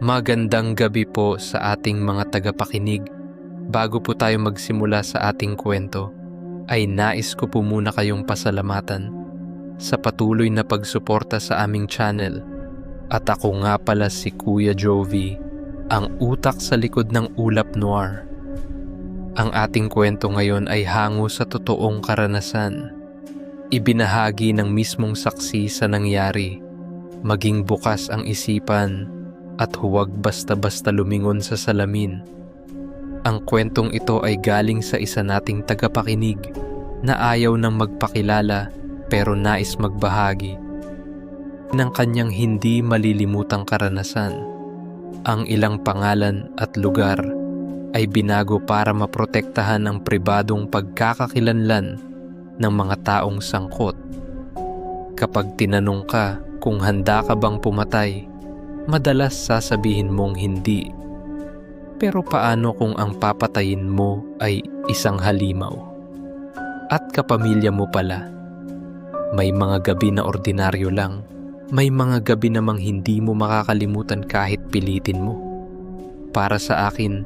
Magandang gabi po sa ating mga tagapakinig. Bago po tayo magsimula sa ating kwento, ay nais ko po muna kayong pasalamatan sa patuloy na pagsuporta sa aming channel. At ako nga pala si Kuya Jovi, ang utak sa likod ng Ulap Noir. Ang ating kwento ngayon ay hango sa totoong karanasan. Ibinahagi ng mismong saksi sa nangyari. Maging bukas ang isipan at huwag basta-basta lumingon sa salamin. Ang kwentong ito ay galing sa isa nating tagapakinig na ayaw nang magpakilala pero nais magbahagi ng kanyang hindi malilimutang karanasan. Ang ilang pangalan at lugar ay binago para maprotektahan ang pribadong pagkakakilanlan ng mga taong sangkot. Kapag tinanong ka kung handa ka bang pumatay, madalas sasabihin mong hindi. Pero paano kung ang papatayin mo ay isang halimaw? At kapamilya mo pala. May mga gabi na ordinaryo lang. May mga gabi namang hindi mo makakalimutan kahit pilitin mo. Para sa akin,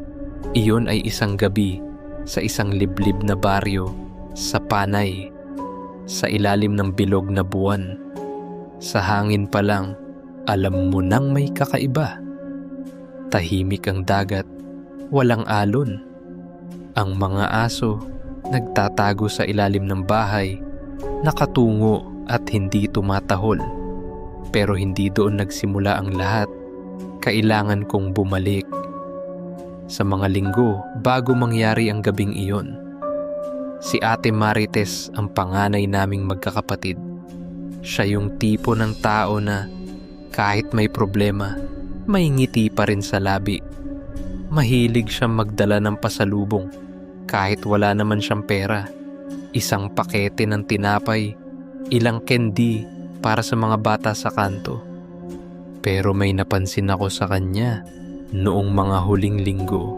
iyon ay isang gabi sa isang liblib na baryo sa Panay, sa ilalim ng bilog na buwan. Sa hangin pa lang, alam mo nang may kakaiba. Tahimik ang dagat, walang alon. Ang mga aso nagtatago sa ilalim ng bahay, nakatungo at hindi tumatahol. Pero hindi doon nagsimula ang lahat. Kailangan kong bumalik. Sa mga linggo bago mangyari ang gabing iyon, si Ate Marites ang panganay naming magkakapatid. Siya yung tipo ng tao na kahit may problema, may ngiti pa rin sa labi. Mahilig siyang magdala ng pasalubong kahit wala naman siyang pera. Isang pakete ng tinapay, ilang candy para sa mga bata sa kanto. Pero may napansin ako sa kanya noong mga huling linggo.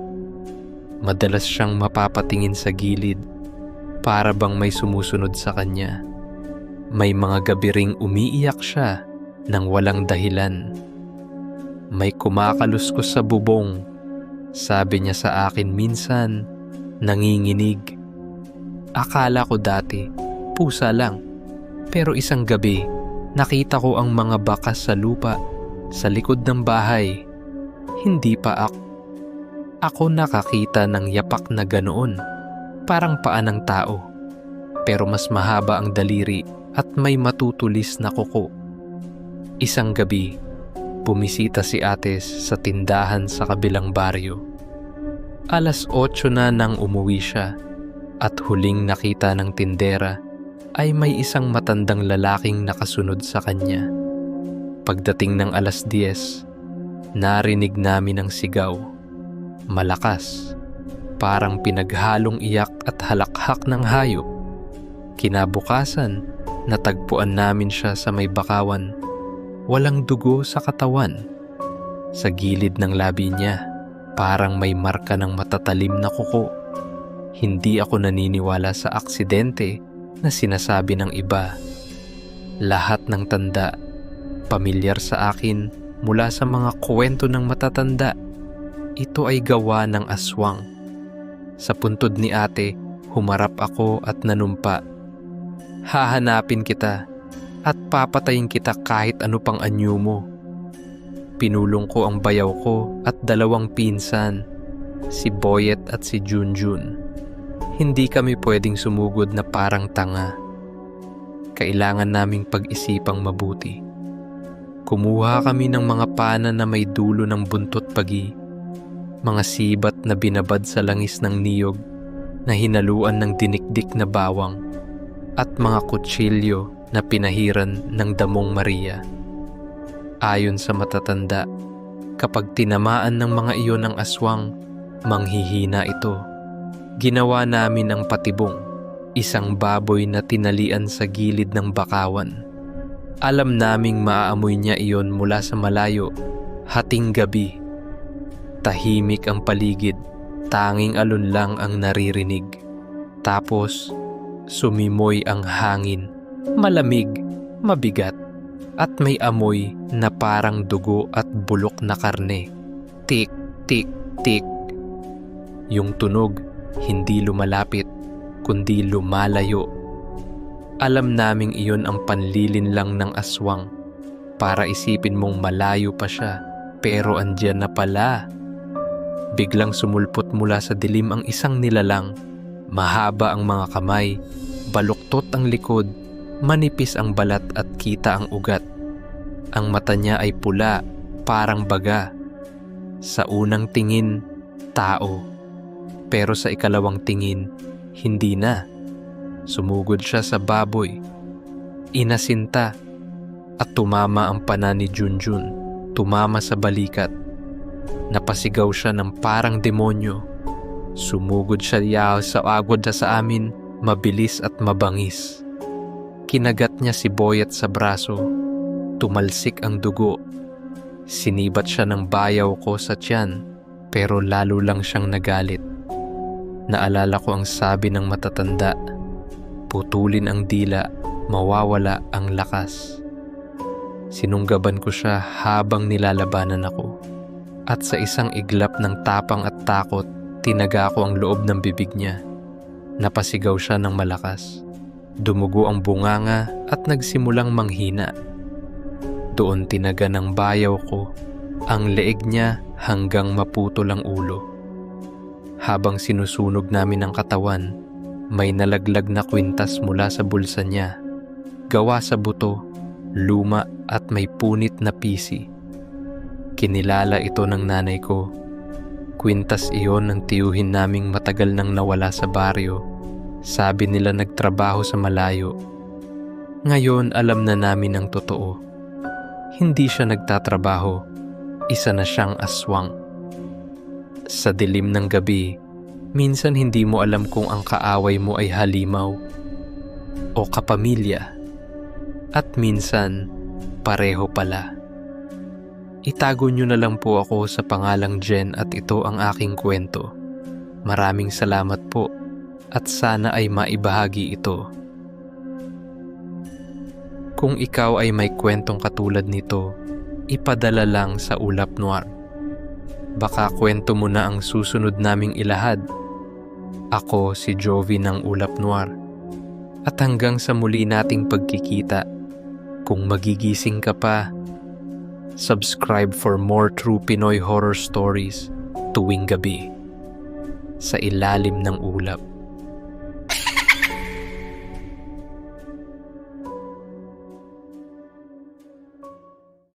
Madalas siyang mapapatingin sa gilid para bang may sumusunod sa kanya. May mga gabi ring umiiyak siya nang walang dahilan. May kumakaluskos sa bubong, sabi niya sa akin minsan, nanginginig. Akala ko dati, pusa lang. Pero isang gabi, nakita ko ang mga bakas sa lupa, sa likod ng bahay. Hindi pa ako nakakita ng yapak na ganoon, parang paa ng tao. Pero mas mahaba ang daliri at may matutulis na kuko. Isang gabi, bumisita si Ate sa tindahan sa kabilang baryo. 8:00 na nang umuwi siya at huling nakita ng tindera ay may isang matandang lalaking nakasunod sa kanya. Pagdating ng 10:00, narinig namin ang sigaw. Malakas, parang pinaghalong iyak at halakhak ng hayop. Kinabukasan, natagpuan namin siya sa may bakawan. Walang dugo sa katawan. Sa gilid ng labi niya, parang may marka ng matatalim na kuko. Hindi ako naniniwala sa aksidente na sinasabi ng iba. Lahat ng tanda, pamilyar sa akin mula sa mga kwento ng matatanda. Ito ay gawa ng aswang. Sa puntod ni Ate, humarap ako at nanumpa. Hahanapin kita at papatayin kita kahit ano pang anyo mo. Pinulong ko ang bayaw ko at 2 pinsan, si Boyet at si Junjun. Hindi kami pwedeng sumugod na parang tanga. Kailangan naming pag-isipang mabuti. Kumuha kami ng mga pana na may dulo ng buntot pagi, mga sibat na binabad sa langis ng niyog na hinaluan ng dinikdik na bawang, at mga kutsilyo na pinahiran ng damong Maria. Ayon sa matatanda, kapag tinamaan ng mga iyon ang aswang, manghihina ito. Ginawa namin ang patibong, isang baboy na tinalian sa gilid ng bakawan. Alam naming maaamoy niya iyon mula sa malayo, hating gabi. Tahimik ang paligid, tanging alon lang ang naririnig. Tapos, sumimoy ang hangin, malamig, mabigat, at may amoy na parang dugo at bulok na karne. Tik, tik, tik. Yung tunog, hindi lumalapit, kundi lumalayo. Alam naming iyon ang panlilin lang ng aswang para isipin mong malayo pa siya, pero andyan na pala. Biglang sumulpot mula sa dilim ang isang nilalang. Mahaba ang mga kamay, baluktot ang likod, manipis ang balat at kita ang ugat. Ang mata niya ay pula, parang baga. Sa unang tingin, tao. Pero sa ikalawang tingin, hindi na. Sumugod siya sa baboy, inasinta, at tumama ang pana ni Junjun. Tumama sa balikat. Napasigaw siya ng parang demonyo. Sumugod siya sa agod sa amin, mabilis at mabangis. Kinagat niya si Boyet sa braso. Tumalsik ang dugo. Sinibat siya ng bayaw ko sa tiyan, pero lalo lang siyang nagalit. Naalala ko ang sabi ng matatanda, putulin ang dila, mawawala ang lakas. Sinunggaban ko siya habang nilalabanan ako. At sa isang iglap ng tapang at takot, tinaga ko ang loob ng bibig niya. Napasigaw siya ng malakas. Dumugo ang bunganga at nagsimulang manghina. Doon tinaga ng bayaw ko ang leeg niya hanggang maputol ang ulo. Habang sinusunog namin ang katawan, may nalaglag na kwintas mula sa bulsa niya. Gawa sa buto, luma at may punit na pisi. Kinilala ito ng nanay ko. Kwintas iyon ng tiyuhin naming matagal nang nawala sa baryo. Sabi nila nagtrabaho sa malayo. Ngayon alam na namin ang totoo. Hindi siya nagtatrabaho. Isa na siyang aswang. Sa dilim ng gabi, minsan hindi mo alam kung ang kaaway mo ay halimaw o kapamilya. At minsan, pareho pala. Itago niyo na lang po ako sa pangalang Jen at ito ang aking kwento. Maraming salamat po at sana ay maibahagi ito. Kung ikaw ay may kwentong katulad nito, ipadala lang sa Ulap Noir. Baka kwento mo na ang susunod naming ilahad. Ako si Jovi ng Ulap Noir. At hanggang sa muli nating pagkikita, kung magigising ka pa, subscribe for more true Pinoy horror stories tuwing gabi sa ilalim ng ulap.